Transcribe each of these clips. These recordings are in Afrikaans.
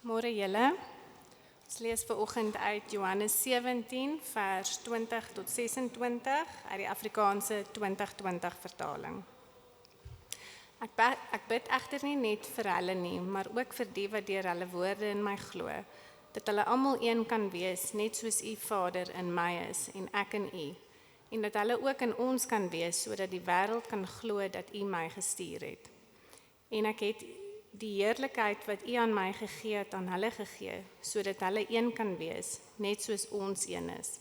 Môre julle. Ons lees vanoggend uit Johannes 17 vers 20 tot 26 uit die Afrikaanse 2020 vertaling. Ek bid egter nie net vir hulle nie, maar ook vir die wat deur hulle woorde in my glo, dat hulle almal een kan wees, net soos U Vader in my is en ek in U, en dat hulle ook in ons kan wees, sodat die wêreld kan glo dat U my gestuur het. En ek het die heerlikheid wat U aan my gegee het aan hulle gegee, sodat hulle een kan wees, net soos ons een is.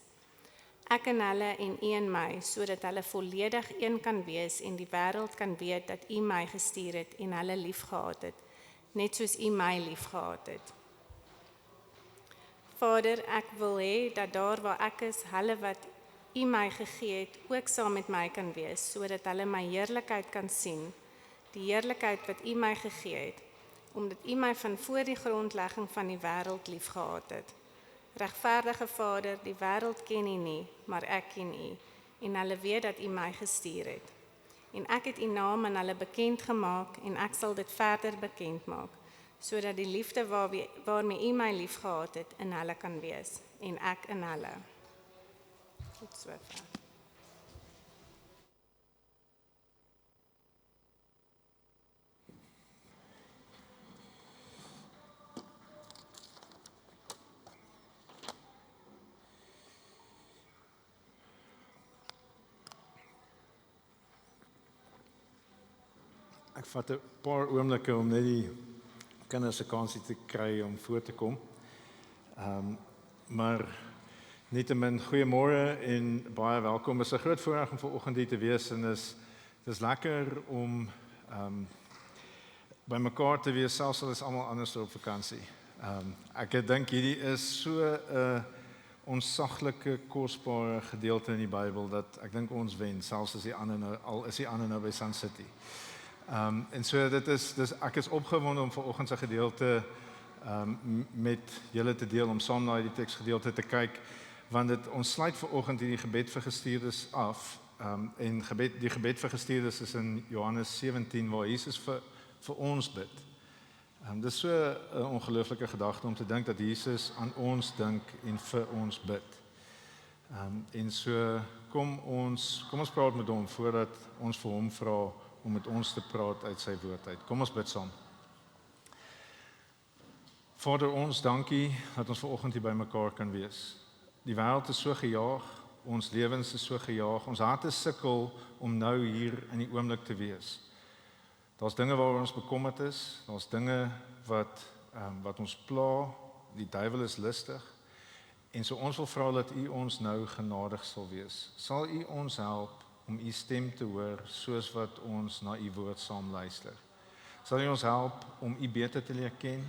Ek in hulle en U in my, sodat hulle volledig een kan wees en die wêreld kan weet dat U my gestuur het en hulle liefgehad het, net soos U my liefgehad het. Vader, ek wil hê dat daar waar ek is, hulle wat U my gegee het, ook saam met my kan wees, sodat hulle my heerlikheid kan sien, die heerlikheid wat U my gegee het, omdat U my van voor die grondlegging van die wêreld liefgehad het. Regverdige Vader, die wêreld ken U nie, maar ek ken U, en hulle weet dat U my gestuur het. En ek het U naam aan hulle bekend gemaak, en ek sal dit verder bekend maak, sodat die liefde waarmee U my liefgehad het, in hulle kan wees, en ek in hulle. Tot sover. Ek vat 'n paar oomblikke om net die kinders se kansie te kry om voor te kom. Maar nietemin goeiemôre en baie welkom. Dit is 'n groot voorreg om vanoggend hier te wees en dis lekker om by mekaar te wees, selfs al is almal anders op vakansie. Ek dink hierdie is so 'n onsaglike kosbare gedeelte in die Bybel dat ek dink ons wen, selfs as die ander nou by Sun City. En so ek is opgewonde om vanoggend se gedeelte met julle te deel, om saam na hierdie teksgedeelte te kyk, want ons sluit vanoggend hierdie gebed vir gestuurdes af. En die gebed vir gestuurdes is in Johannes 17 waar Jesus vir ons bid. Dis so 'n ongelooflike gedagte om te dink dat Jesus aan ons dink en vir ons bid. En so kom ons praat met hom voordat ons vir hom vra om met ons te praat uit sy woord uit. Kom ons bid saam. Vader, ons dankie dat ons vanoggend hier by mekaar kan wees. Die wêreld is so gejaag, ons lewens is so gejaag, ons harte sukkel om nou hier in die oomblik te wees. Daar's dinge waaroor ons bekommerd is, daar's dinge wat ons pla, die duiwel is listig, en so ons wil vra dat U ons nou genadig sal wees. Sal U ons help om U stem te hoor, soos wat ons na U woord saam luister. Sal U ons help om U beter te leer ken?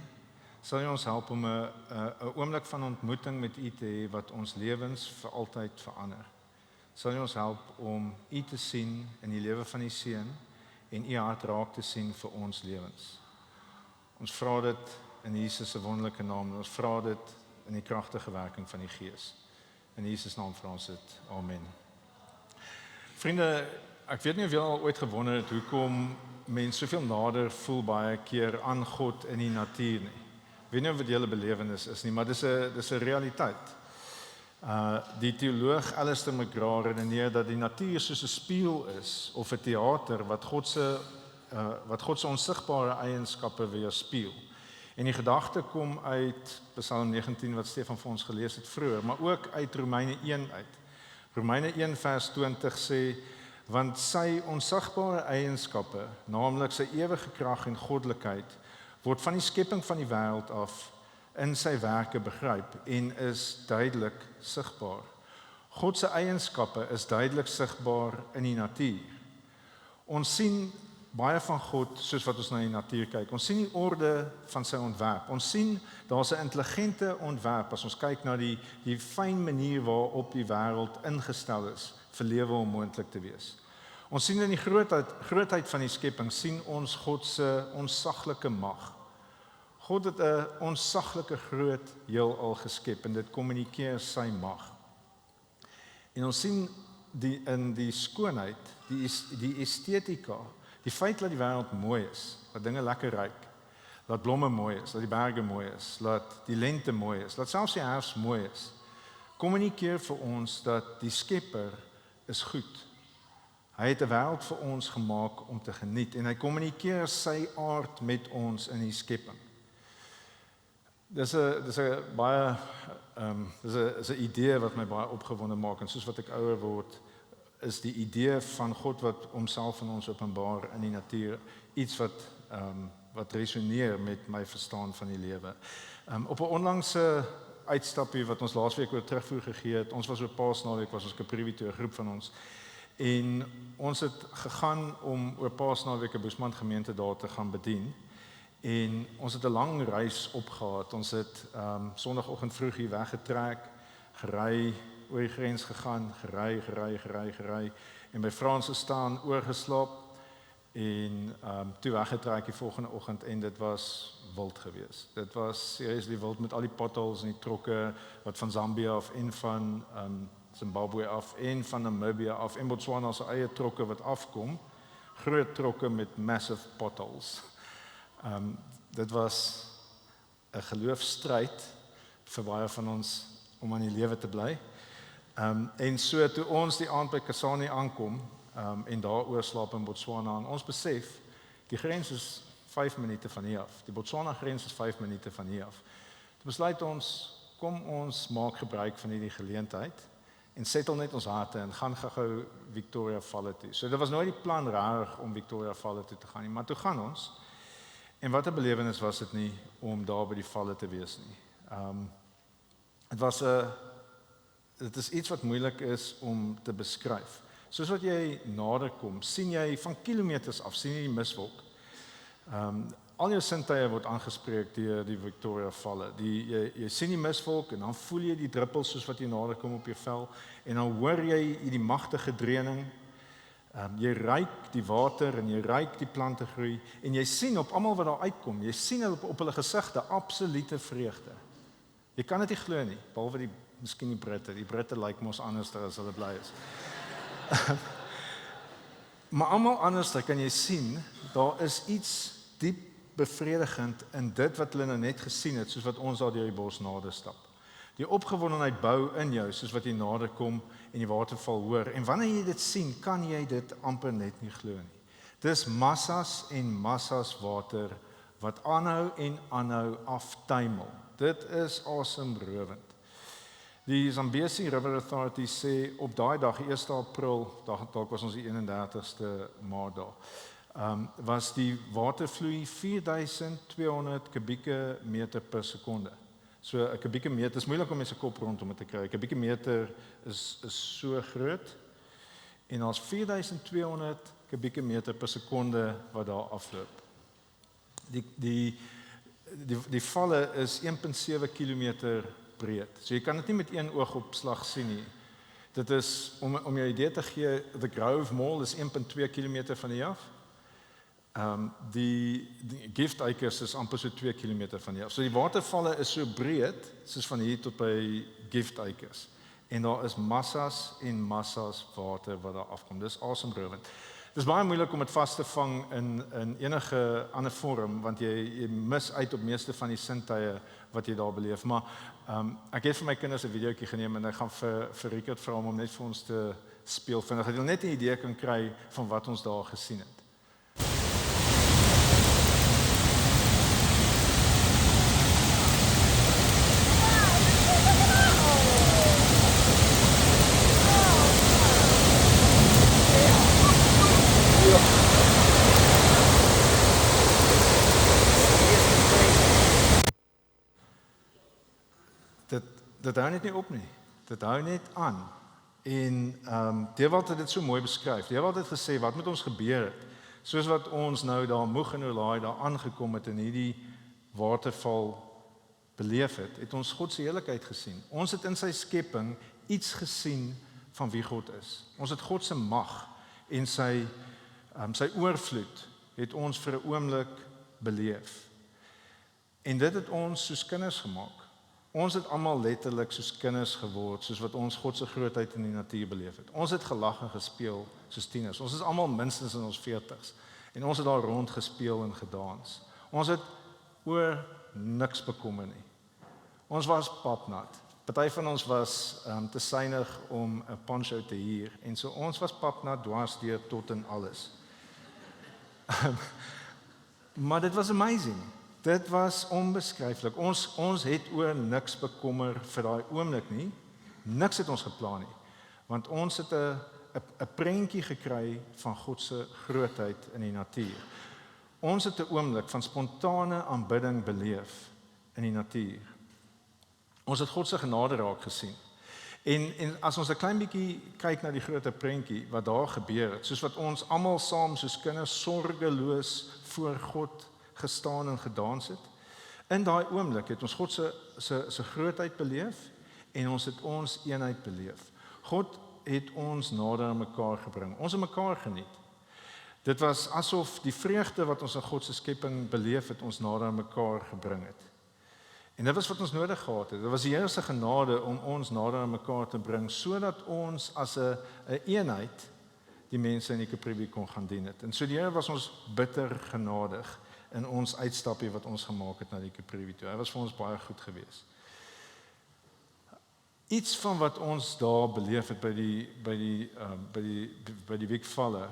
Sal U ons help om 'n oomblik van ontmoeting met U te hê wat ons lewens vir altyd verander? Sal U ons help om U te sien in die lewe van U seun en U hart raak te sien vir ons lewens? Ons vra dit in Jesus se wonderlike naam. Ons vra dit in die kragtige werking van die Gees. In Jesus naam vra ons dit. Amen. Vriende, ek weet nie of julle al ooit gewonder het hoekom mense soveel nader voel baie keer aan God in die natuur nie. Ek weet nie of dit julle belewenis is nie, maar dis 'n realiteit. Die teoloog Alistair McGrath redeneer dat die natuur soos 'n spieël is of 'n teater wat God se onsigbare eienskappe weerspieël. En die gedagte kom uit Psalm 19 wat Stefan vir ons gelees het vroeër, maar ook uit Romeine 1 uit. Romeine 1 vers 20 sê, want sy onsigbare eienskappe, naamlik sy ewige krag en goddelikheid, word van die skepping van die wêreld af in sy werke begryp en is duidelik sigbaar. God se eienskappe is duidelik sigbaar in die natuur. Ons sien baie van God soos wat ons na die natuur kyk. Ons sien die orde van sy ontwerp. Ons sien daar's 'n intelligente ontwerp as ons kyk na die fyn manier waarop die wêreld ingestel is vir lewe om moontlik te wees. Ons sien in die grootheid van die skepping sien ons God se onsaglike mag. God het 'n onsaglike groot heelal geskep en dit kommunikeer sy mag. En ons sien in die skoonheid, die estetika, die feit dat die wêreld mooi is, dat dinge lekker ruik, laat blomme mooi is, laat die berge mooi is, laat die lente mooi is, laat selfs die herfs mooi is. Kommunikeer vir ons dat die Skepper is goed. Hy het 'n wêreld vir ons gemaak om te geniet en hy kommunikeer sy aard met ons in die skepping. Dis 'n baie dis 'n idee wat my baie opgewonde maak en soos wat ek ouer word, is die idee van God wat homself in ons openbaar in die natuur iets wat resoneer met my verstaan van die lewe. Op 'n onlangse uitstappie wat ons laasweek oor terugvoer gegee het, ons was oor Paasnaweek, was ons Kaprivi toe 'n groep van ons. En ons het gegaan om oor Paasnaweek 'n Boesman gemeente daar te gaan bedien. En ons het 'n lang reis opgehad. Ons het Sondagoggend vroeg hier weggetrek, gery, oor die grens gegaan, gery en by Franse staan oorgeslaap en toe weggetrek die volgende oggend en dit was wild geweest. Dit was seriously wild met al die potholes en die trokke wat van Zambia af en van Zimbabwe af en van Namibia af en Botswana se eie trokke wat afkom, groot trokke met massive potholes. Dit was 'n geloofstryd vir baie van ons om aan die lewe te bly. En so toe ons die aand by Kasane aankom en daar oorslaap in Botswana en ons besef die grens is 5 minute van hier af. Die Botswana grens is 5 minute van hier af. Toe besluit ons, kom ons maak gebruik van hierdie geleentheid en settle net ons harte en gaan gou Victoria Falls toe. So dit was nooit die plan reg om Victoria Falls toe te gaan nie, maar toe gaan ons. En wat 'n belewenis was dit nie om daar by die valle te wees nie. Dit is iets wat moeilik is om te beskryf. Soos wat jy nader kom, sien jy van kilometers af, sien jy die miswolk. Al jou sintuie word aangespreek deur die Victoria Falls. Jy sien die miswolk en dan voel jy die druppels soos wat jy nader kom op jou vel en dan hoor jy die magtige dreuning. Jy ruik die water en jy ruik die plante groei en jy sien op almal wat daar uitkom, jy sien op hulle gesigte absolute vreugde. Jy kan dit nie glo nie, behalwe miskien die Britte. Die Britte lyk mos anders as hulle bly is. Maar almal anders kan jy sien, daar is iets diep bevredigend in dit wat hulle nou net gesien het, soos wat ons daar deur die bos nader stap. Die opgewondenheid bou in jou, soos wat jy nader kom en die waterval hoor. En wanneer jy dit sien, kan jy dit amper net nie glo nie. Dis massas en massas water wat aanhou en aanhou aftuimel. Dit is asemrowend. Die Zambezi River Authority sê op daai dag, 1 April, dalk was ons die 31ste Maart daar, was die watervloei 4200 kubieke meter per sekonde. So 'n kubieke meter, is moeilik om mense kop rondom te kry. 'n Kubieke meter is so groot en daar's 4200 kubieke meter per sekonde wat daar afloop. Die valle is 1.7 kilometer breed. So jy kan dit nie met een oogopslag sien nie. Dit is om jou idee te gee, the Grove Mall is 1.2 kilometer van hier af. Die Gift Acres is amper so 2 kilometer van hier af. So die watervalle is so breed soos van hier tot by Gift Acres. En daar is massas en massas water wat daar afkom. Dis asemrowend. Dis baie moeilik om dit vas te vang in enige ander vorm want jy mis uit op meeste van die sintuie wat jy daar beleef. Maar ek het vir my kinders 'n videoetjie geneem en ek gaan vir Richard vra om net vir ons te speel vinnig. Dat jy net 'n idee kan kry van wat ons daar gesien het. Dit hou net nie op nie. Dit hou net aan. En Dewald het dit so mooi beskryf. Dewald het gesê wat met ons gebeur het. Soos wat ons nou daar moeg en Olaai daar aangekom het en hierdie waterval beleef het ons God se heiligheid gesien. Ons het in sy skepping iets gesien van wie God is. Ons het God se mag en sy oorvloed het ons vir 'n oomblik beleef. En dit het ons soos kinders gemaak. Ons het almal letterlik soos kinders geword, soos wat ons God se grootheid in die natuur beleef het. Ons het gelag en gespeel soos tieners. Ons is almal minstens in ons 40's en ons het daar rond gespeel en gedans. Ons het oor niks bekommer nie. Ons was papnat. Party van ons was te synig om 'n poncho te huur en so ons was papnat dwars deur tot en alles. Maar dit was amazing. Dit was onbeskryflik. Ons het oor niks bekommer vir daai oomblik nie. Niks het ons geplan nie. Want ons het 'n prentjie gekry van God se grootheid in die natuur. Ons het 'n oomblik van spontane aanbidding beleef in die natuur. Ons het God se genade raak gesien. En as ons 'n klein bietjie kyk na die groter prentjie wat daar gebeur het, soos wat ons almal saam soos kinders sorgeloos voor God gestaan en gedans het, in daai oomblik het ons God se grootheid beleef en ons het ons eenheid beleef. God het ons nader aan mekaar gebring. Ons het mekaar geniet. Dit was asof die vreugde wat ons in God se skepping beleef het, ons nader aan mekaar gebring het. En dit was wat ons nodig gehad het. Dit was die Here se genade om ons nader aan mekaar te bring, sodat ons as 'n eenheid die mense in die Kaprivi kon gaan dien het. En so die Here was ons bitter genadig in ons uitstappie wat ons gemaak het na die Kaprivi toe. Hy was vir ons baie goed geweest. Iets van wat ons daar beleef het by die weekvalle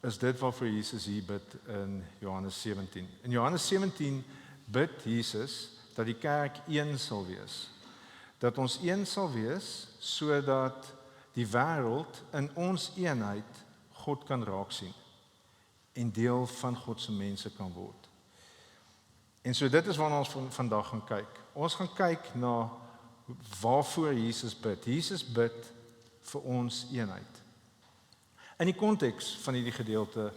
is dit waarvoor Jesus hier bid in Johannes 17. In Johannes 17 bid Jesus dat die kerk een sal wees. Dat ons een sal wees sodat die wêreld in ons eenheid God kan raak sien en deel van God se mense kan word. En so dit is waarna ons vandag gaan kyk. Ons gaan kyk na waarvoor Jesus bid. Jesus bid vir ons eenheid. In die konteks van hierdie gedeelte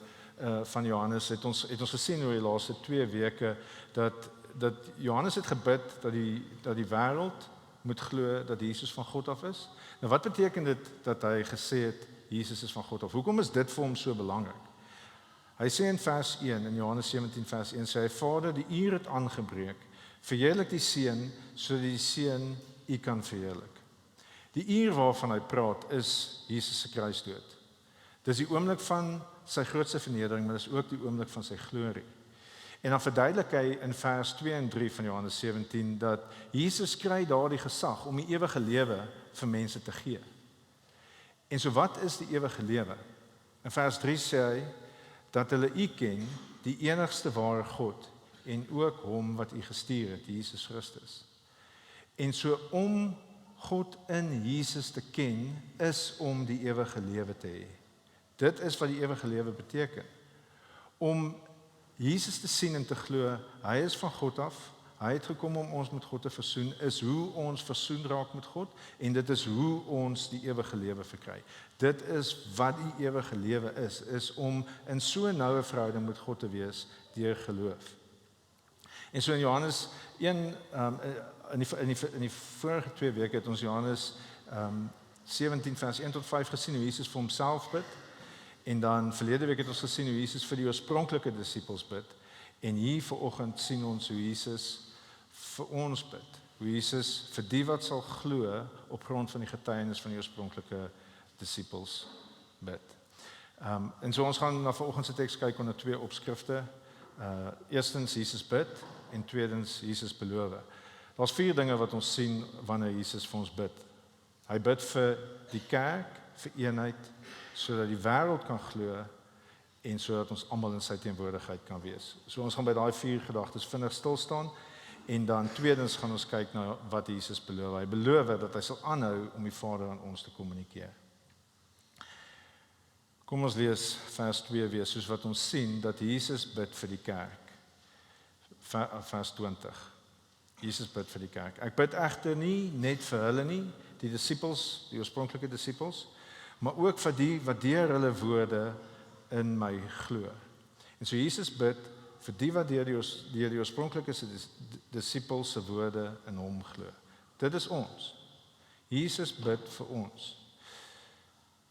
van Johannes het ons gesien oor die laaste 2 weke dat Johannes het gebid dat die wêreld moet glo dat Jesus van God af is. Nou wat beteken dit dat hy gesê het Jesus is van God af? Hoekom is dit vir hom so belangrik? Hy sê in vers 1 in Johannes 17 vers 1 sê hy: Vader, die uur het aangebreek. Verheerlik die Seun sodat die Seun U kan verheerlik. Die uur waarvan hy praat is Jesus se kruisdood. Dis die oomblik van sy grootste vernedering, maar dis ook die oomblik van sy glorie. En dan verduidelik hy in vers 2 en 3 van Johannes 17 dat Jesus kry daardie gesag om die ewige lewe vir mense te gee. En so wat is die ewige lewe? In vers 3 sê hy dat hulle U ken, die enigste ware God, en ook hom wat U gestuur het, Jesus Christus. En so om God in Jesus te ken is om die ewige lewe te hê. Dit is wat die ewige lewe beteken. Om Jesus te sien en te glo, hy is van God af, hy het gekom om ons met God te versoen, is hoe ons versoen raak met God, en dit is hoe ons die ewige lewe verkry. Dit is wat die ewige lewe is om in so 'n noue verhouding met God te wees deur geloof. En so in Johannes 1, in die vorige 2 weke het ons Johannes 17 vers 1 tot 5 gesien hoe Jesus vir homself bid. En dan verlede week het ons gesien hoe Jesus vir die oorspronklike disippels bid. En hier vanoggend sien ons hoe Jesus vir ons bid. Hoe Jesus vir die wat sal glo op grond van die getuienis van die oorspronklike disippels bid. En so ons gaan na vanoggend se teks kyk onder 2 opskrifte. Eerstens Jesus bid en tweedens Jesus beloof. Daar's 4 dinge wat ons sien wanneer Jesus vir ons bid. Hy bid vir die kerk, vir eenheid, sodat die wêreld kan glo en sodat ons almal in sy teenwoordigheid kan wees. So ons gaan by daai 4 gedagtes vinnig stil staan en dan tweedens gaan ons kyk na wat Jesus beloof. Hy beloof dat hy sal aanhou om die Vader aan ons te kommunikeer. Kom ons lees vers 2 weer, soos wat ons sien dat Jesus bid vir die kerk. Vers 20. Jesus bid vir die kerk. Ek bid egter nie net vir hulle nie, die disippels, die oorspronklike disippels, maar ook vir die wat deur hulle woorde in my glo. En so Jesus bid vir die wat deur die oorspronklike disippels se woorde in hom glo. Dit is ons. Jesus bid vir ons.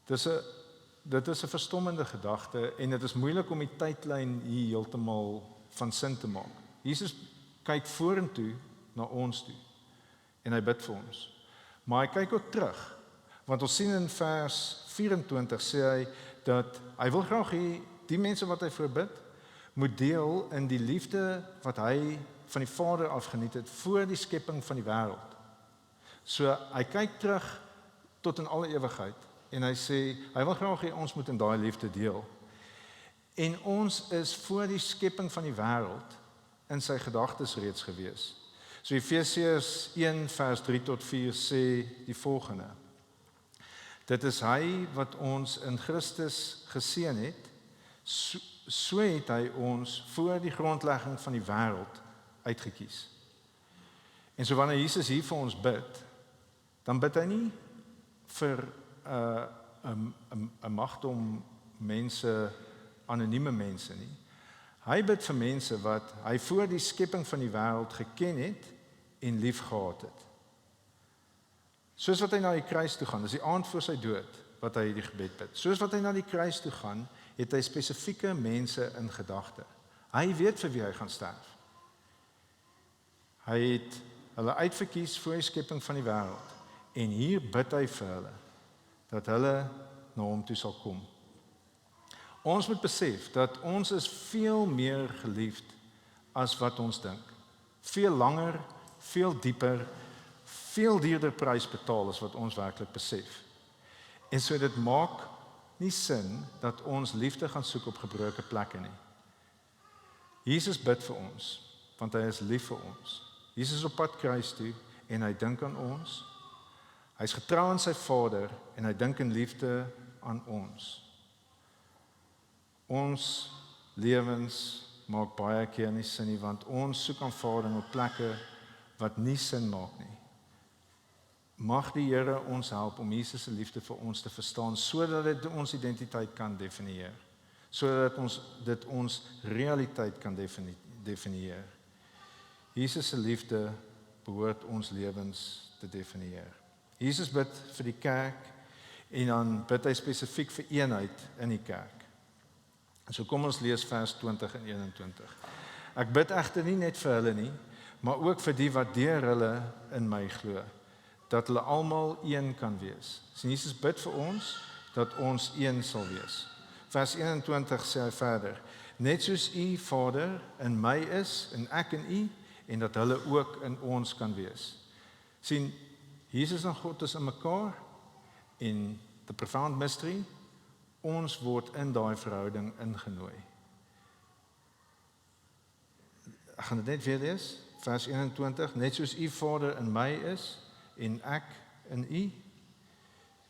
Dit is 'n verstommende gedagte en dit is moeilik om die tydlyn hier heeltemal van sin te maak. Jesus kyk vorentoe na ons toe en hy bid vir ons. Maar hy kyk ook terug. Want ons sien in vers 24 sê hy dat hy wil graag hê die mense wat hy voorbid moet deel in die liefde wat hy van die Vader af geniet het voor die skepping van die wêreld. So hy kyk terug tot in alle ewigheid en hy sê hy wil graag hê ons moet in daai liefde deel. En ons is voor die skepping van die wêreld in sy gedagtes reeds gewees. So Efesiërs 1 vers 3 tot 4 sê die volgende: Dit is hy wat ons in Christus geseën het, so het hy ons voor die grondlegging van die wêreld uitgekies. En so wanneer Jesus hier vir ons bid, dan bid hy nie vir 'n magdom mense, anonieme mense nie. Hy bid vir mense wat hy voor die skepping van die wêreld geken het en liefgehad het. Soos wat hy na die kruis toe gaan, dis die aand voor sy dood wat hy die gebed bid. Soos wat hy na die kruis toe gaan, het hy spesifieke mense in gedagte. Hy weet vir wie hy gaan sterf. Hy het hulle uitverkies voor die skepping van die wêreld en hier bid hy vir hulle dat hulle na hom toe sal kom. Ons moet besef dat ons is veel meer geliefd as wat ons dink. Veel langer, veel dieper, veel duurder prys betaal as wat ons werklik besef. En so dit maak nie sin dat ons liefde gaan soek op gebroke plekke nie. Jesus bid vir ons, want hy is lief vir ons. Jesus is op pad kruis toe en hy dink aan ons. Hy's getrou aan sy Vader en hy dink in liefde aan ons. Ons lewens maak baie keer nie sin nie, want ons soek aanvaarding op plekke wat nie sin maak nie. Mag die Here ons help om Jesus se liefde vir ons te verstaan, sodat dit ons identiteit kan definieer, sodat dit ons realiteit kan definieer. Jesus se liefde behoort ons lewens te definieer. Jesus bid vir die kerk en dan bid hy spesifiek vir eenheid in die kerk. So kom ons lees vers 20 en 21. Ek bid egter nie net vir hulle nie, maar ook vir die wat deur hulle in my glo, dat hulle almal een kan wees. So Jesus bid vir ons dat ons een sal wees. Vers 21 sê hy verder: Net soos U Vader in my is en ek in U, en dat hulle ook in ons kan wees. Sien, Jesus en God is in mekaar en the profound mystery, ons word in daai verhouding ingenooi. Ek gaan dit net weer lees, vers 21, net soos U Vader in my is en ek in U,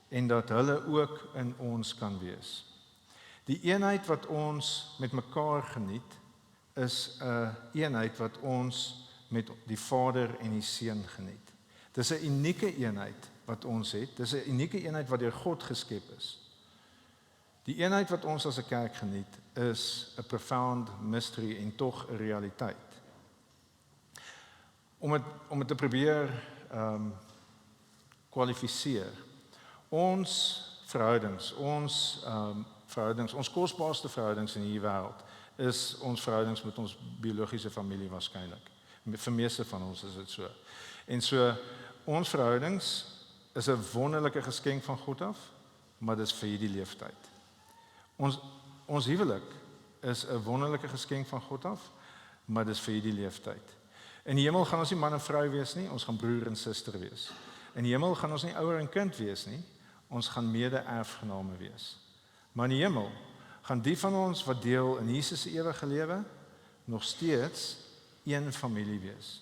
en dat hulle ook in ons kan wees. Die eenheid wat ons met mekaar geniet, is 'n eenheid wat ons met die Vader en die Seun geniet. Dis 'n unieke eenheid wat ons het. Dis 'n unieke eenheid wat deur God geskep is. Die eenheid wat ons as 'n kerk geniet, is 'n profound mystery en tog 'n realiteit. Om dit te probeer kwalifiseer. Ons verhoudings, ons kosbaarste verhoudings in hierdie wêreld is ons verhoudings met ons biologiese familie waarskynlik. Vir meeste van ons is dit so. En so ons verhoudings is 'n wonderlike geskenk van God af, maar dis vir hierdie leeftyd. Ons huwelik is 'n wonderlike geskenk van God af, maar dis vir hierdie leeftyd. In die hemel gaan ons nie man en vrou wees nie, ons gaan broer en suster wees. In die hemel gaan ons nie ouer en kind wees nie, ons gaan mede-erfgename wees. Maar in die hemel gaan die van ons wat deel in Jesus se ewige lewe nog steeds een familie wees.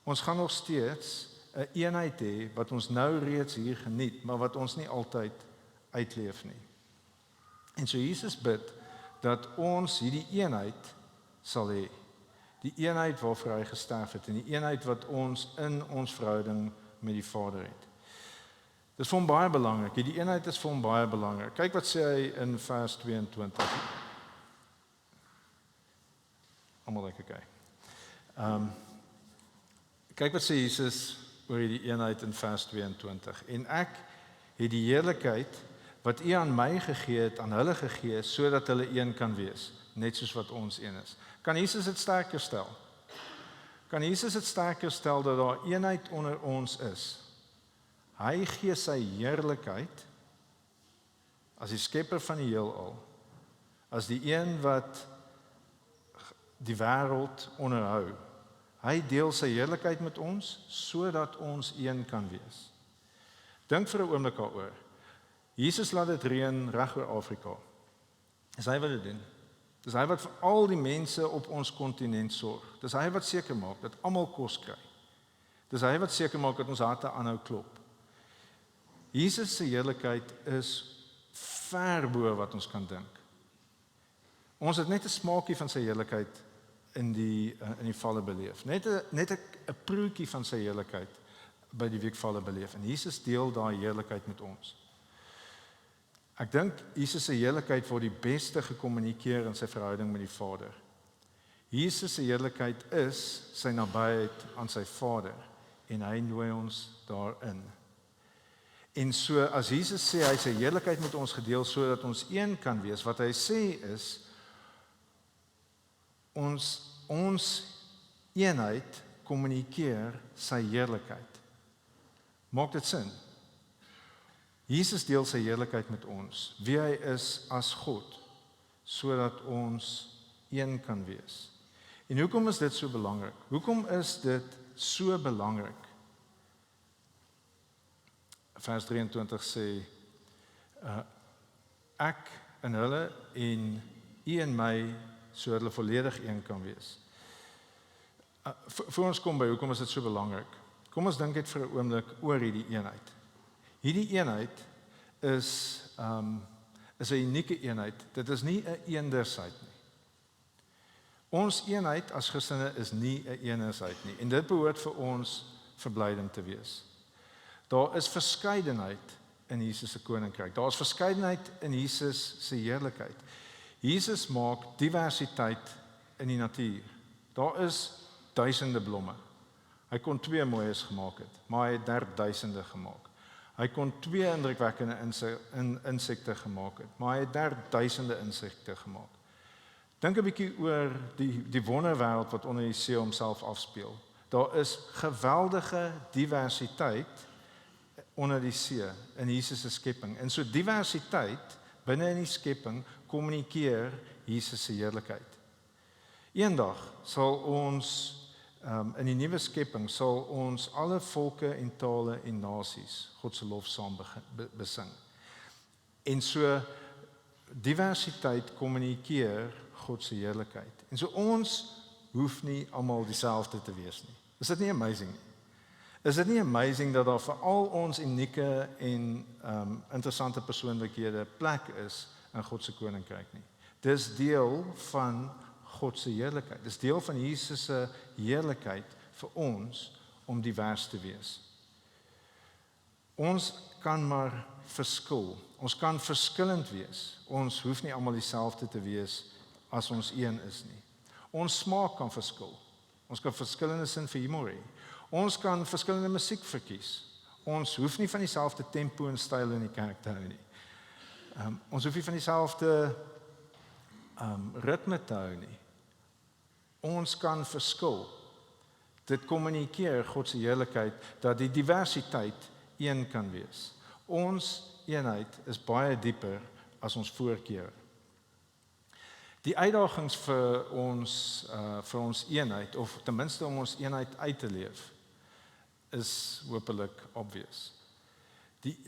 Ons gaan nog steeds 'n eenheid hê wat ons nou reeds hier geniet, maar wat ons nie altyd uitleef nie. En so Jesus bid dat ons hierdie eenheid sal hê. Die eenheid waarvoor hy gesterf het en die eenheid wat ons in ons verhouding met die Vader het. Dis vir hom baie belangrik. Die eenheid is vir hom baie belangrik. Kyk wat sê hy in vers 22. Almal lekker kyk. Kyk wat sê Jesus oor die eenheid in vers 22. En ek het die heerlikheid wat U aan my gegee het, aan hulle gegee, sodat hulle een kan wees, net soos wat ons een is. Kan Jesus dit sterker stel? Kan Jesus dit sterker stel dat daar eenheid onder ons is? Hy gee sy heerlikheid as die skepper van die heelal, as die een wat die wêreld onderhou. Hy deel sy heerlikheid met ons, sodat ons een kan wees. Dink vir 'n oomblik daaroor. Jesus laat dit reën reg oor Afrika. Dis hy wat dit doen. Dis hy wat vir al die mense op ons kontinent sorg. Dis hy wat seker maak dat almal kos kry. Dis hy wat seker maak dat ons harte aanhou klop. Jesus se heerlikheid is ver bo wat ons kan dink. Ons het net 'n smaakie van sy heerlikheid in die valle beleef. Net 'n proetjie van sy heerlikheid by die weekvalle beleef. En Jesus deel daai heerlikheid met ons. Ek dink Jesus se heerlikheid word die beste gekommunikeer in sy verhouding met die Vader. Jesus se heerlikheid is sy nabyheid aan sy Vader en hy nooi ons daarin. En so as Jesus sê hy sy heerlikheid met ons gedeel sodat ons een kan wees, wat hy sê is ons eenheid kommunikeer sy heerlikheid. Maak dit sin? Jesus deel sy heerlikheid met ons, wie hy is as God, sodat ons een kan wees. En hoekom is dit so belangrik? Hoekom is dit so belangrik? Vers 23 sê, ek in hulle en u in my, so hulle volledig een kan wees. Voor ons kom by, hoekom is dit so belangrik? Kom ons dink net vir 'n oomblik oor hierdie eenheid. Hierdie eenheid is 'n unieke eenheid. Dit is nie 'n eendersheid nie. Ons eenheid as Christene is nie 'n eendersheid nie. En dit behoort vir ons verblydend te wees. Daar is verskeidenheid in Jesus se koninkryk. Daar is verskeidenheid in Jesus se heerlikheid. Jesus maak diversiteit in die natuur. Daar is duisende blomme. Hy kon 2 mooies gemaak het, maar hy het duisende gemaak. Hy kon 2 indrukwekkende insekte gemaak het, maar hy het duisende insekte gemaak. Dink 'n bietjie oor die wonderwêreld wat onder die see homself afspeel. Daar is geweldige diversiteit onder die see in Jesus se skepping. En so diversiteit binne in die skepping kommunikeer Jesus se heerlikheid. Eendag sal ons in die nuwe skepping sal ons alle volke en tale en nasies God se lof saam besing. En so diversiteit kommunikeer God se heerlikheid. En so ons hoef nie almal dieselfde te wees nie. Is dit nie amazing nie? Is dit nie amazing dat daar vir al ons unieke en interessante persoonlikhede plek is in God se koninkryk nie? Dis deel van God se heerlikheid. Dis deel van Jesus se heerlikheid vir ons om divers te wees. Ons kan maar verskil. Ons kan verskillend wees. Ons hoef nie almal dieselfde te wees as ons een is nie. Ons smaak kan verskil. Ons kan verskillende sin vir humor hê. Ons kan verskillende musiek verkies. Ons hoef nie van dieselfde tempo en styl in die kerk te hou nie. Ons hoef nie van dieselfde ritme te hou nie. Ons kan verskil. Dit kommunikeer God se heerlikheid dat die diversiteit een kan wees. Ons eenheid is baie dieper as ons voorkeure. Die uitdagings vir ons eenheid, of ten minste om ons eenheid uit te leef, is hopelik obvious.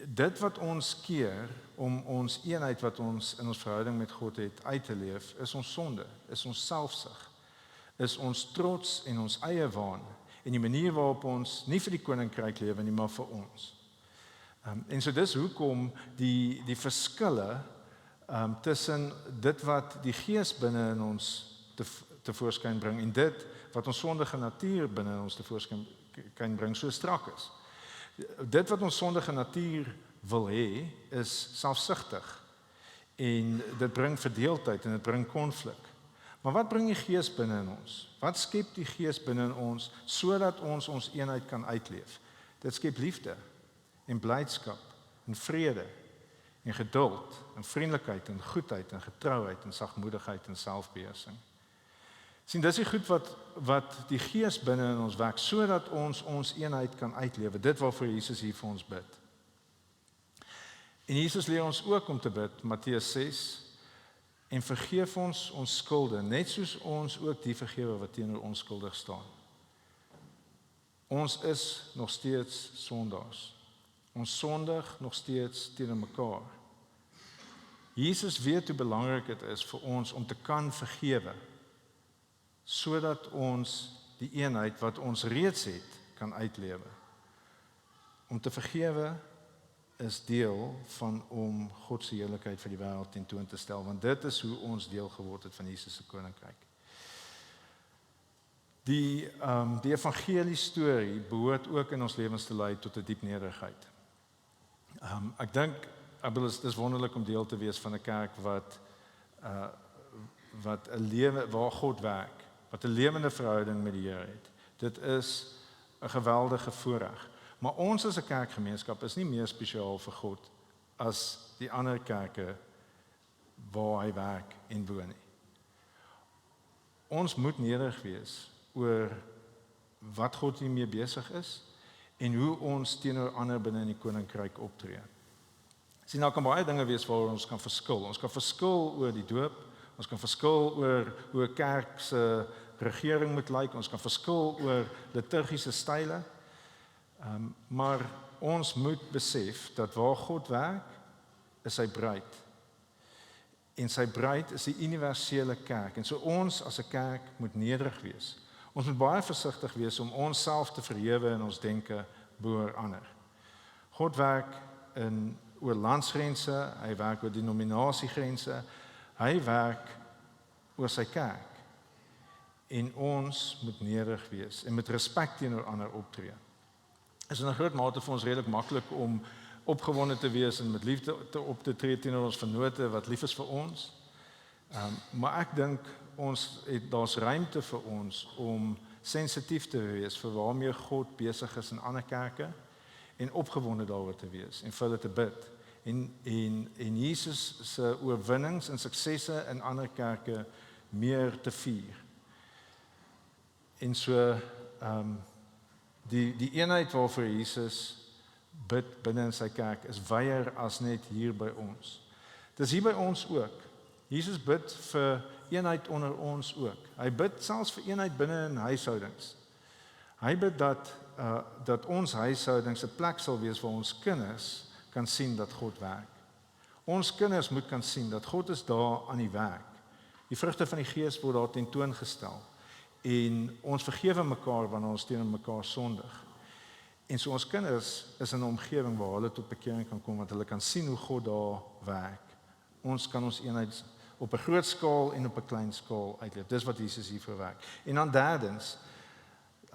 Dit wat ons keer om ons eenheid wat ons in ons verhouding met God het uit te leef, is ons sonde, is ons selfsug, is ons trots en ons eie waan en die manier waarop ons nie vir die koninkryk lewe nie, maar vir ons. En so dis hoekom die verskille tussen dit wat die Gees binne in ons tevoorskyn bring en dit wat ons sondige natuur binne in ons tevoorskyn kan bring so strak is. Dit wat ons sondige natuur wil hê is selfsugtig en dit bring verdeeldheid en dit bring konflik. Maar wat bring die Gees binne in ons? Wat skep die Gees binne in ons sodat ons eenheid kan uitleef? Dit skep liefde en blydskap en vrede en geduld en vriendelikheid en goedheid en getrouheid en sagmoedigheid en selfbeheersing. Sien, dis die goed wat die Gees binne in ons werk sodat ons eenheid kan uitlewe. Dit waarvoor Jesus hier vir ons bid. En Jesus leer ons ook om te bid, Matteus 6, en vergeef ons skulde, net soos ons ook die vergewe wat teenoor ons skuldig staan. Ons is nog steeds sondaars. Ons sondig nog steeds teenoor mekaar. Jesus weet hoe belangrik dit is vir ons om te kan vergewe, sodat ons die eenheid wat ons reeds het, kan uitlewe. Om te vergewe is deel van om God se heerlikheid vir die wêreld tentoon te stel, want dit is hoe ons deel geword het van Jesus se koninkryk. Die evangelie storie behoort ook in ons lewens te lei tot 'n diep nederigheid. Ek dink, dit is wonderlik om deel te wees van 'n kerk wat 'n lewe waar God werk, wat 'n lewende verhouding met die Here het. Dit is 'n geweldige voorreg. Maar ons as 'n kerkgemeenskap is nie meer spesiaal vir God as die ander kerke waar hy werk en woon nie. Ons moet nederig wees oor wat God hiermee besig is en hoe ons teenoor ander binne in die koninkryk optree. Sien, daar kan baie dinge wees waar ons kan verskil. Ons kan verskil oor die doop, ons kan verskil oor hoe 'n kerk se regering moet lyk, ons kan verskil oor liturgiese style. Maar ons moet besef dat waar God werk, is sy bruid. En sy bruid is die universele kerk. En so ons as 'n kerk moet nederig wees. Ons moet baie versigtig wees om onsself te verhewe in ons denke bo ander. God werk oor landsgrense, hy werk oor denominasiegrense, hy werk oor sy kerk. En ons moet nederig wees en met respek teenoor ander optree. Is in 'n groot mate vir ons redelik maklik om opgewonde te wees en met liefde op te tree teenoor ons vennote wat lief is vir ons. Maar ek dink daar's ruimte vir ons om sensitief te wees vir waarmee God besig is in ander kerke en opgewonde daaroor te wees en vir hulle te bid en Jesus se oorwinnings en suksesse in ander kerke meer te vier. En so die eenheid waarvoor Jesus bid binne in sy kerk is wyer as net hier by ons. Dis hier by ons ook. Jesus bid vir eenheid onder ons ook. Hy bid selfs vir eenheid binne in huishoudings. Hy bid dat ons huishoudings 'n plek sal wees waar ons kinders kan sien dat God werk. Ons kinders moet kan sien dat God is daar aan die werk. Die vrugte van die Gees word daar tentoongestel. En ons vergewe mekaar wanneer ons teenoor mekaar sondig. En so ons kinders is in 'n omgewing waar hulle tot bekering kan kom, want hulle kan sien hoe God daar werk. Ons kan ons eenheid op 'n groot skaal en op 'n klein skaal uitleef. Dis wat Jesus hiervoor werk. En dan derdens,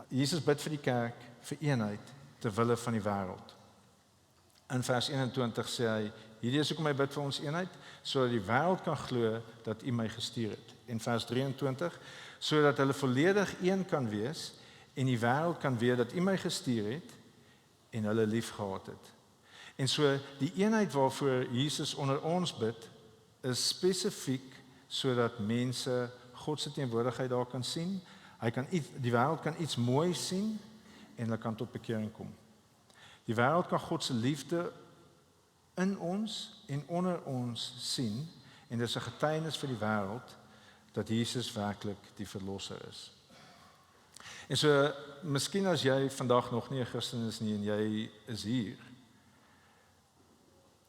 Jesus bid vir die kerk vir eenheid ter wille van die wêreld. In vers 21 sê hy, hierdie is hoekom hy bid vir ons eenheid, sodat die wêreld kan glo dat U my gestuur het. En vers 23, sodat hulle volledig een kan wees en die wêreld kan weet dat U my gestuur het en hulle liefgehad het. En so die eenheid waarvoor Jesus onder ons bid is spesifiek sodat mense God se teenwoordigheid daar kan sien. Die wêreld kan iets mooi sien en hulle kan tot bekering kom. Die wêreld kan God se liefde in ons en onder ons sien en dit is 'n getuienis vir die wêreld dat Jesus werklik die verlosser is. En so, miskien as jy vandag nog nie 'n Christen is nie en jy is hier.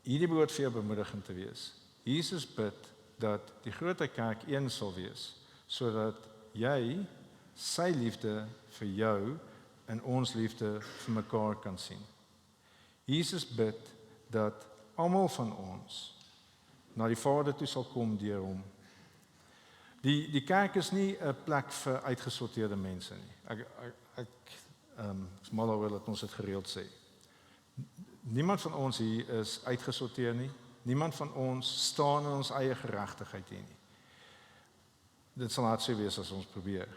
Hierdie behoort vir jou bemoedigend te wees. Jesus bid dat die groot kerk een sal wees, sodat jy sy liefde vir jou en ons liefde vir mekaar kan sien. Jesus bid dat almal van ons na die Vader toe sal kom deur hom. Die kerk is nie 'n plek vir uitgesorteerde mense nie. Ek is mal oor dat ons dit gereeld sê. Niemand van ons hier is uitgesorteer nie. Niemand van ons staan in ons eie geregtigheid hier nie. Dit sal hard wees as ons probeer.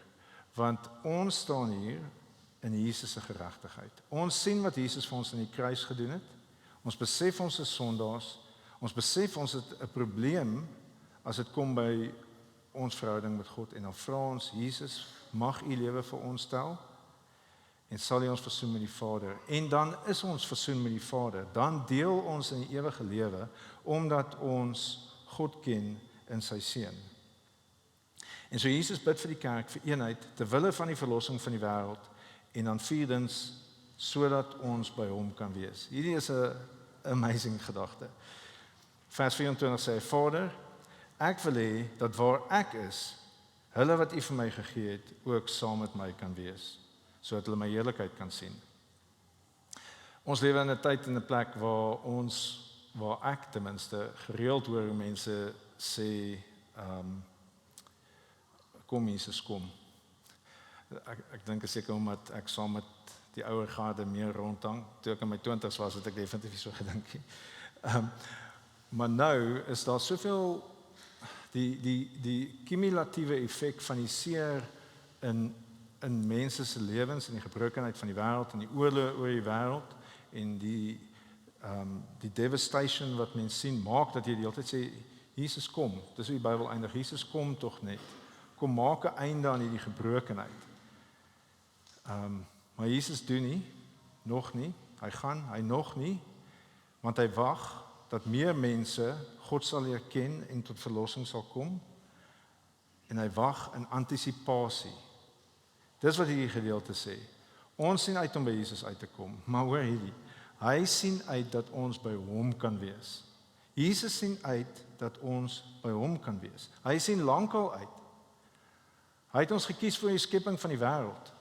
Want ons staan hier in Jesus se geregtigheid. Ons sien wat Jesus vir ons aan die kruis gedoen het. Ons besef ons is sondaars. Ons besef ons het 'n probleem as dit kom by ons verhouding met God en dan vra ons Jesus, mag U lewe vir ons stel en sal U ons versoen met die Vader. En dan is ons versoen met die Vader. Dan deel ons in die ewige lewe omdat ons God ken in sy seun. En so Jesus bid vir die kerk vir eenheid ter wille van die verlossing van die wêreld en dan vierdens sodat ons by hom kan wees. Hierdie is 'n amazing gedagte. Vers 24 sê: Vader, ek wil hê dat waar ek is, hulle wat U vir my gegee het, ook saam met my kan wees, sodat hulle my heerlikheid kan sien. Ons lewe in 'n tyd en 'n plek waar ek ten minste gereeld hoor mense sê, kom Jesus, kom. Ek dink seker omdat ek saam met die ouer garde meer rondhang. Toe ek in my 20's was, het ek definitief nie so gedink nie. Maar nou is daar soveel die kumulatiewe effek van die seer in mense se lewens en die gebrokenheid van die wêreld en die oorlog oor die wêreld en die devastation wat mense sien maak dat jy die hele tyd sê Jesus kom. Dis hoe die Bybel eindig. Jesus kom tog net. Kom maak 'n einde aan hierdie gebrokenheid. Maar Jesus doen nie, nog nie. Hy nog nie, want hy wag dat meer mense God sal leer ken en tot verlossing sal kom. En hy wag in antisisipasie. Dis wat hierdie gedeelte sê. Ons sien uit om by Jesus uit te kom, maar hoor hierdie. Hy sien uit dat ons by hom kan wees. Jesus sien uit dat ons by hom kan wees. Hy sien lankal uit. Hy het ons gekies vir die skepping van die wêreld.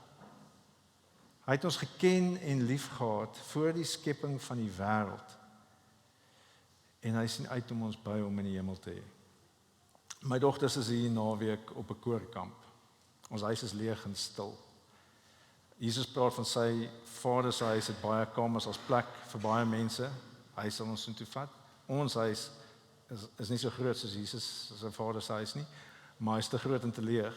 Hy het ons geken en liefgehad voor die skepping van die wêreld. En hy sien uit om ons by hom in die hemel te hê. My dogters is hier naweek op 'n koorkamp. Ons huis is leeg en stil. Jesus praat van sy Vader se huis het baie kamers as plek vir baie mense. Hy sal ons intoe vat. Ons huis is nie so groot soos Jesus se Vader se huis nie, maar is te groot en te leeg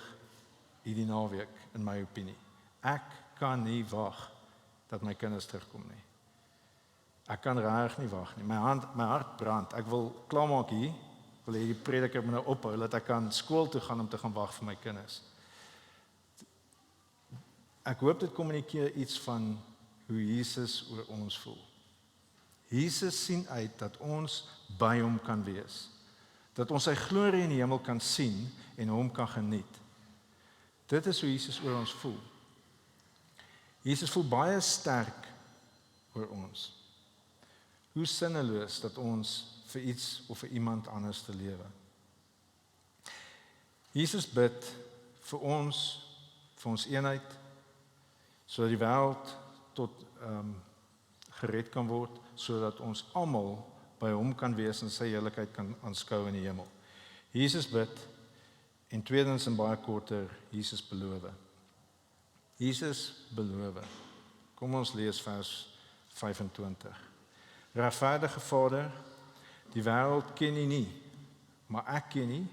hierdie naweek in my opinie. Ek kan nie wag dat my kinders terugkom nie. Ek kan regtig nie wag nie. My hart brand. Ek wil klaarmaak hier. Wil hê die prediker moet nou ophou dat ek kan skool toe gaan om te gaan wag vir my kinders. Ek hoop dit kommunikeer iets van hoe Jesus oor ons voel. Jesus sien uit dat ons by hom kan wees. Dat ons sy glorie in die hemel kan sien en hom kan geniet. Dit is hoe Jesus oor ons voel. Jesus voel baie sterk oor ons. Hoe sinneloos dat ons vir iets of vir iemand anders te lewe. Jesus bid vir ons eenheid, sodat die wêreld tot gered kan word, sodat ons almal by hom kan wees en sy heiligheid kan aanskou in die hemel. Jesus bid en tweedens en baie korter, Jesus beloof. Jesus beloof. Kom ons lees vers 25. Regverdige Vader, die wêreld ken U nie, maar ek ken U.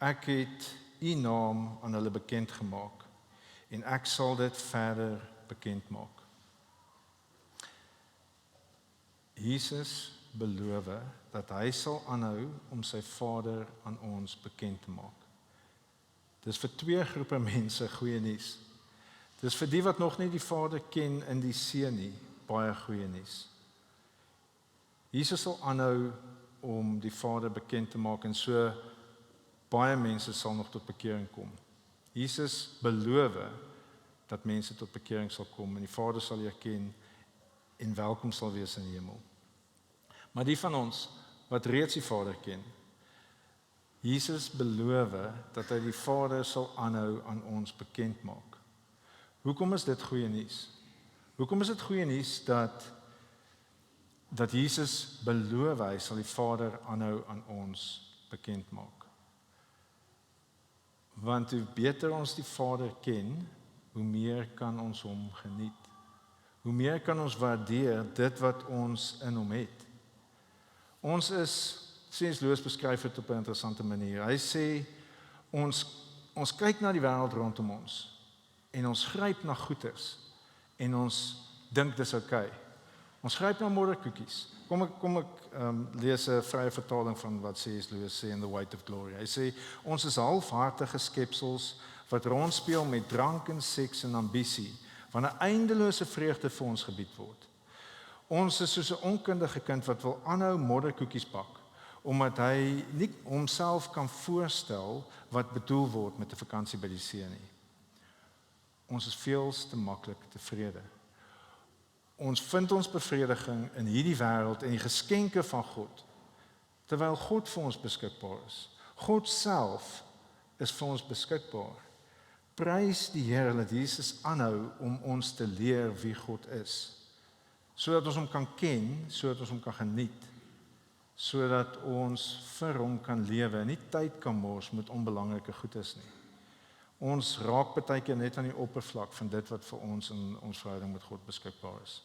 Ek het U naam aan hulle bekend gemaak en ek sal dit verder bekend maak. Jesus beloof dat hy sal aanhou om sy Vader aan ons bekend te maak. Dis vir twee groepe mense goeie nuus. Dis vir die wat nog nie die Vader ken in die Seun nie, baie goeie nuus. Jesus sal aanhou om die Vader bekend te maak en so baie mense sal nog tot bekering kom. Jesus beloof dat mense tot bekering sal kom en die Vader sal leer ken en welkom sal wees in die hemel. Maar die van ons wat reeds die Vader ken, Jesus beloof dat hy die Vader sal aanhou aan ons bekend maak. Hoekom is dit goeie nuus? Hoekom is dit goeie nuus dat Jesus beloof hy sal die Vader aanhou aan ons bekend maak? Want hoe beter ons die Vader ken, hoe meer kan ons hom geniet. Hoe meer kan ons waardeer dit wat ons in hom het. Ons is, C.S. Lewis beskryf dit op 'n interessante manier. Hy sê ons kyk na die wêreld rondom ons en ons gryp na goeders en ons dink dis oukei. Ons gryp na modderkoekies. Kom ek lees 'n vrye vertaling van wat C.S. Lewis sê in The Weight of Glory. Hy sê ons is halfhartige skepsels wat rondspeel met drank en seks en ambisie, wanneer eindelose vreugde vir ons gebied word. Ons is soos 'n onkundige kind wat wil aanhou modderkoekies bak, omdat hy nie homself kan voorstel wat bedoel word met 'n vakansie by die see nie. ons is veel te maklik tevrede. Ons vind ons bevrediging in hierdie wêreld en die geskenke van God, terwyl God vir ons beskikbaar is. God self is vir ons beskikbaar. Prys die Here dat Jesus aanhou om ons te leer wie God is, sodat ons hom kan ken, sodat ons hom kan geniet, sodat ons vir hom kan lewe en nie tyd kan mors met onbelangrike goedes nie. Ons raak baie keer net aan die oppervlak van dit wat vir ons in ons verhouding met God beskikbaar is.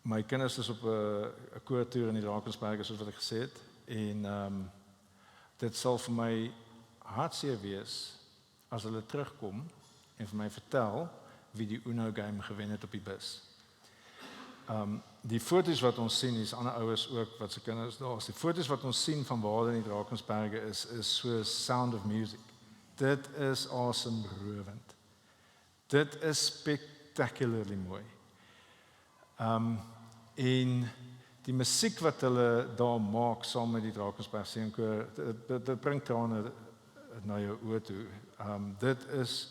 My kinders is op 'n koortoer in die Drakensberge, soos wat ek gesê het, en dit sal vir my hartseer wees as hulle terugkom en vir my vertel wie die Uno game gewen het op die bus. Die foto's wat ons sien, is ander ouers ook wat se kinders daar is. Die foto's wat ons sien van waar hulle in die Drakensberge is so Sound of Music. Dit is asemrowend. Dit is spectacularly mooi. En die musiek wat hulle daar maak saam met die Drakensberg Seunkoor, dit bring trane na jou oë toe. Dit is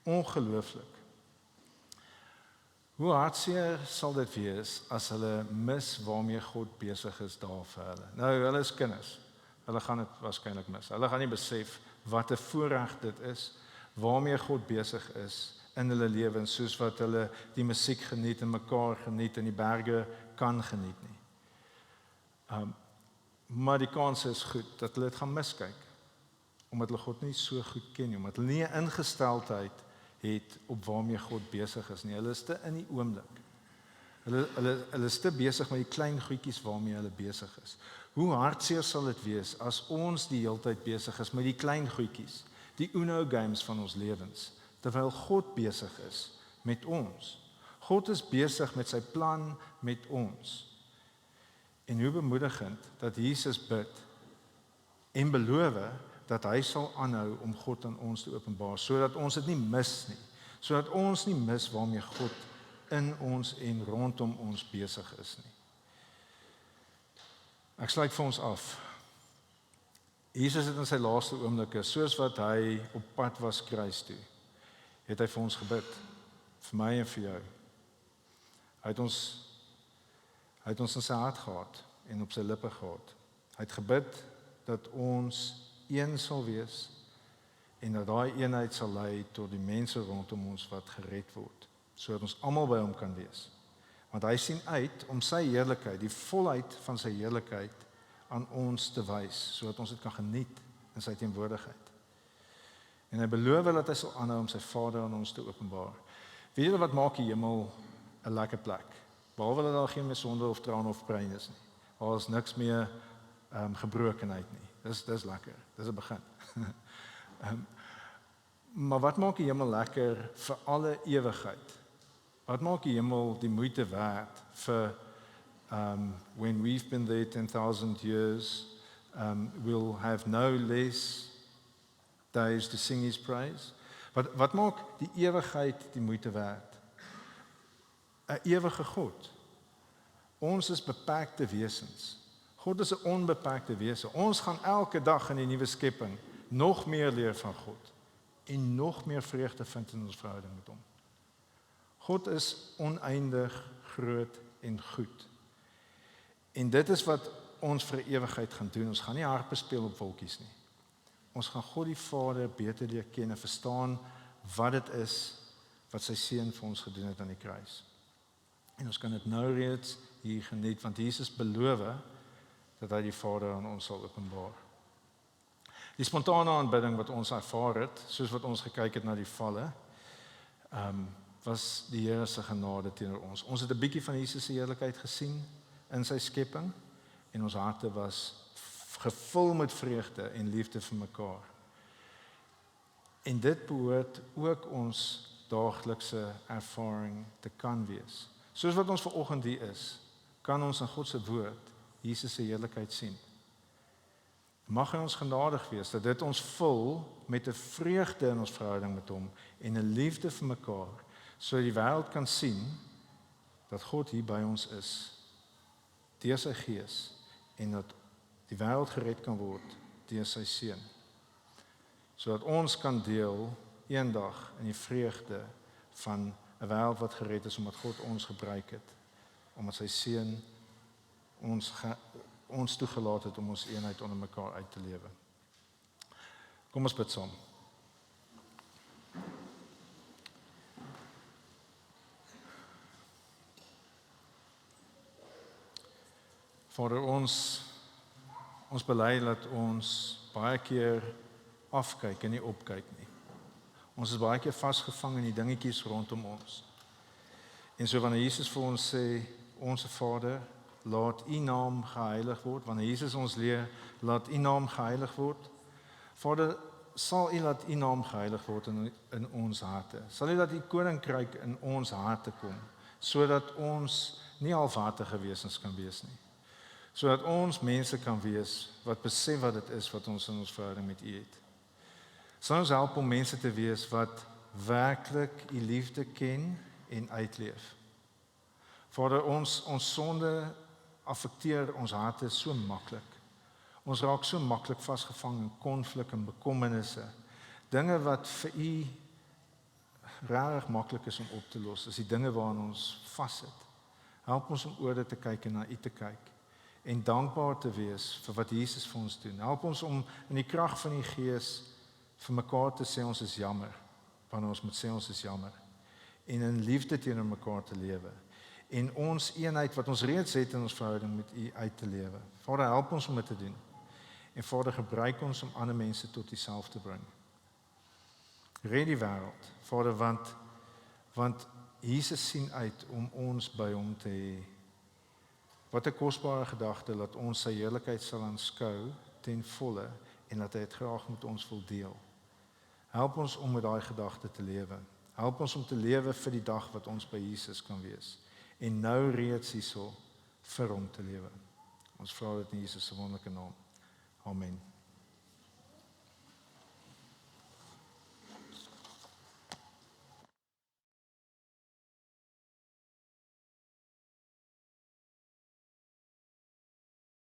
ongelooflik. Hoe hartseer sal dit wees as hulle mis waarmee God besig is daar vir hulle. Nou, hulle is kinders. Hulle gaan dit waarskynlik mis. Hulle gaan nie besef wat 'n voorreg dit is, waarmee God besig is in hulle lewens, soos wat hulle die musiek geniet en mekaar geniet en die berge kan geniet nie. Maar die kans is goed dat hulle dit gaan miskyk, omdat hulle God nie so goed ken nie, omdat hulle nie 'n ingesteldheid het op waarmee God besig is nie. Hulle is te in die oomblik. Hulle is te besig met die klein goedjies waarmee hulle besig is. Hoe hartseer sal dit wees as ons die heeltyd besig is met die klein goedjies, die Uno games van ons lewens, terwyl God besig is met ons. God is besig met sy plan met ons. En hoe bemoedigend dat Jesus bid en beloof dat hy sal aanhou om God aan ons te openbaar, sodat ons dit nie mis nie, sodat ons nie mis waarmee God in ons en rondom ons besig is nie. Ek sluit vir ons af. Jesus het in sy laaste oomblikke, soos wat hy op pad was kruis toe, het hy vir ons gebid, vir my en vir jou. Hy het ons in sy hart gehad en op sy lippe gehad. Hy het gebid dat ons een sal wees en dat daai eenheid sal lei tot die mense rondom ons wat gered word, sodat ons almal by hom kan wees. Want hy sien uit om sy heerlikheid, die volheid van sy heerlikheid aan ons te wys, sodat ons dit kan geniet in sy teenwoordigheid. En hy beloof dat hy sal aanhou om sy Vader aan ons te openbaar. Weet julle wat maak die hemel 'n lekker plek? Behalwe dat daar geen meer sonde of trane of pyn is nie. Daar is niks meer gebrokenheid nie. Dis lekker. Dis 'n begin. Maar wat maak die hemel lekker vir alle ewigheid? Wat maak die hemel die moeite werd vir when we've been there 10,000 years, we'll have no less days to sing his praise? Wat maak die ewigheid die moeite werd? 'n Ewige God. Ons is beperkte wesens. God is 'n onbeperkte wese. Ons gaan elke dag in die nuwe skepping nog meer leer van God en nog meer vreugde vind in ons verhouding met hom. God is oneindig groot en goed. En dit is wat ons vir ewigheid gaan doen. Ons gaan nie harpe speel op wolkies nie. Ons gaan God die Vader beter leer ken en verstaan wat dit is wat sy seun vir ons gedoen het aan die kruis. En ons kan dit nou reeds hier geniet, want Jesus beloof dat hy die Vader aan ons sal openbaar. Die spontane aanbidding wat ons ervaar het, soos wat ons gekyk het na die valle, was die Here se genade teenoor ons. Ons het 'n bietjie van Jesus se heerlikheid gesien in sy skepping en ons harte was gevul met vreugde en liefde vir mekaar. En dit behoort ook ons daaglikse ervaring te kan wees. Soos wat ons vanoggend hier is, kan ons in God se woord Jesus se heerlikheid sien. Mag hy ons genadig wees dat dit ons vul met 'n vreugde in ons verhouding met hom en 'n liefde vir mekaar, sodat die wêreld kan sien dat God hier by ons is deur sy Gees en dat die wêreld gered kan word deur sy seun. Sodat ons kan deel eendag in die vreugde van 'n wêreld wat gered is omdat God ons gebruik het, omdat sy seun ons toegelaat het om ons eenheid onder mekaar uit te lewe. Kom ons bid saam. Vader, ons bely dat ons baie keer afkyk en nie opkyk nie. Ons is baie keer vasgevang in die dingetjies rondom ons. En so wanneer Jesus vir ons sê, onse Vader, laat U naam geheilig word, wanneer Jesus ons leer, laat U naam geheilig word. Vader, sal U laat U naam geheilig word in ons harte. Sal U laat U koninkryk in ons harte kom, sodat ons nie halfhartige wesens kan wees nie. Sodat ons mense kan wees wat besef wat dit is wat ons in ons verhouding met U het. Sal ons help om mense te wees wat werklik U liefde ken en uitleef. Vader, ons sonde affekteer ons harte so maklik. Ons raak so maklik vasgevang in konflik en bekommernisse. Dinge wat vir U regtig maklik is om op te los, is die dinge waaraan ons vassit. Help ons om oor dit te kyk en na U te kyk en dankbaar te wees vir wat Jesus vir ons doen. Help ons om in die krag van die Gees vir mekaar te sê ons is jammer, wanneer ons moet sê ons is jammer, en in liefde teenoor mekaar te lewe, en ons eenheid wat ons reeds het in ons verhouding met U uit te lewe. Vader, help ons om dit te doen, en Vader, gebruik ons om ander mense tot U self te bring. Red die wêreld, Vader, want Jesus sien uit om ons by hom te hê. Wat 'n kosbare gedagte dat ons sy heerlikheid sal aanskou ten volle en dat hy dit graag met ons wil deel. Help ons om met daai gedagte te lewe. Help ons om te lewe vir die dag wat ons by Jesus kan wees. En nou reeds hierso vir hom te lewe. Ons vra dit in Jesus se wonderlike naam. Amen.